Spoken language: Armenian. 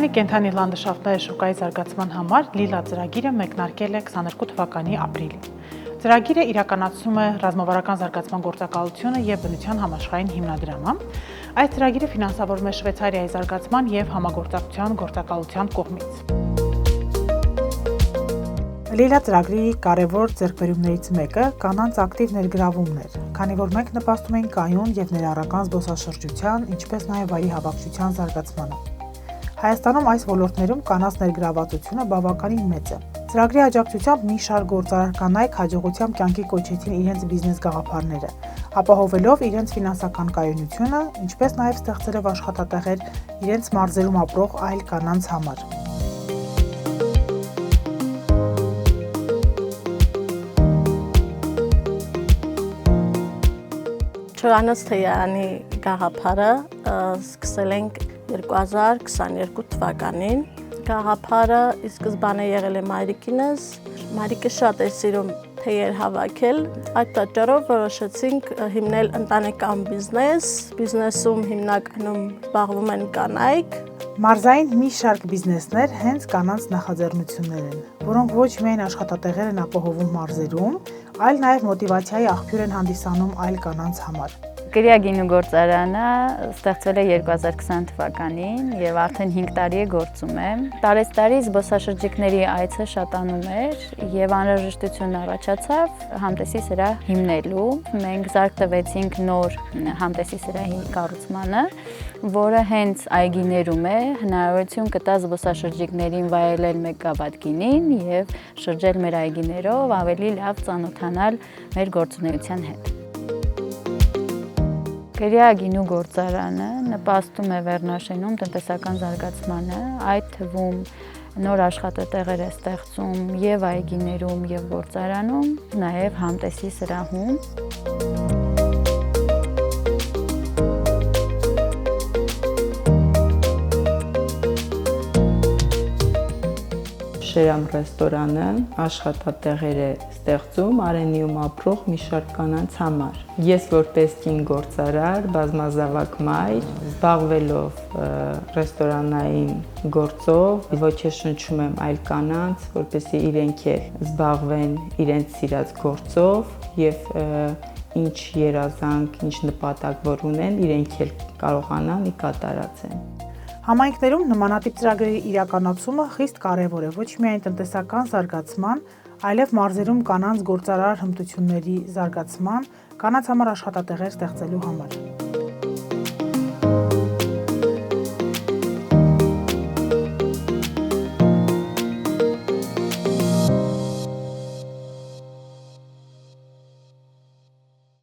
Հայաստանի կենդանի լանդշաֆտների շուկայի զարգացման համար Լիլա ծրագիրը մեկնարկել է 22 թվականի ապրիլին։ Ծրագիրը իրականացնում է ռազմավարական զարգացման գործակալությունը և բնության համաշխարհային հիմնադրամը։ Այս ծրագիրը ֆինանսավորվում է Շվեյցարիայի զարգացման և համագործակցության գործակալության կողմից։ Լիլա ծրագրի կարևոր ձեռքբերումներից մեկը կանանց ակտիվ ներգրավումն էր, քանի որ մենք նպաստում էինք կայուն և ներառական զբոսաշրջության, ինչպես նաև վայրի հավաքչության զարգացմանը։ Հայաստանում այս ոլորտներում կանանց ներգրավվածությունը բավականին մեծ է։ Ծրագրի աջակցությամբ մի շարք գործարար կանայք հաջողությամբ կյանքի կոչեցին իրենց բիզնես գաղափարները, ապահովելով իրենց ֆինանսական կայունությունը, ինչպես նաև ստեղծելով աշխատատեղեր իրենց մարզերում ապրող այլ կանանց համար։ Չորանոց թեյարանի գաղափարը սկսել ենք 2022 թվականին։ Գաղափարը ի սկզբանե եղել է մայրիկինս։ Մայրիկը շատ է սիրում թեյեր հավաքել։ Այդ պատճառով որոշեցինք հիմնել ընտանեկան բիզնես։ Բիզնեսում հիմնականում զբաղվում են կանայք։ Մարզային մի շարք բիզնեսներ հենց կանանց նախաձեռնություններ են, որոնք ոչ միայն աշխատատեղեր են ապահովում մարզերում, այլ նաև մոտիվացիայի աղբյուր են հանդիսանում այլ կանանց համար։ Կրիա գինու գործարանը ստեղծվել է 2020 թվականին և արդեն 5 տարի է գործում է։ Տարեցտարի զբոսաշրջիկների այցը շատանում էր և անհրաժեշտություն առաջացավ համտեսի սրահ հիմնելու։ Մենք զարկ տվեցինք նոր համտեսի սրահի կառուցմանը, որը հենց այգիներում է, հնարավորություն կտա զբոսաշրջիկներին վայելել մեկ գավաթ գինին և շրջել մեր այգիներով, ավելի լավ ծանոթանալ մեր գործունեության հետ։ Կրիա գինու գործարանը նպաստում է Վերնաշենում տնտեսական զարգացմանը, այդ թվում նոր աշխատատեղեր է ստեղծում և այգիներում, և գործարանում, նաև համտեսի սրահում։ Շերամ ռեստորանը աշխատատեղեր է ստեղծում Արենիում ապրող մի շարք կանանց համար։ Ես որպես կին գործարար, բազմազավակ մայր, զբաղվելով ռեստորանային գործով, ոգեշնչում եմ այլ կանանց, որպեսզի իրենք էլ զբաղվեն իրենց սիրած գործով և ինչ երազանք, ինչ նպատակ որ ունեն, իրենք էլ կարողանան ի կատարածեն։ Համայնքներում նմանատիպ ծրագրերի իրականացումը խիստ կարևոր է ոչ միայն տնտեսական զարգացման, այլև մարզերում կանանց գործարար հմտությունների զարգացման, կանանց համար աշխատատեղեր ստեղծելու համար։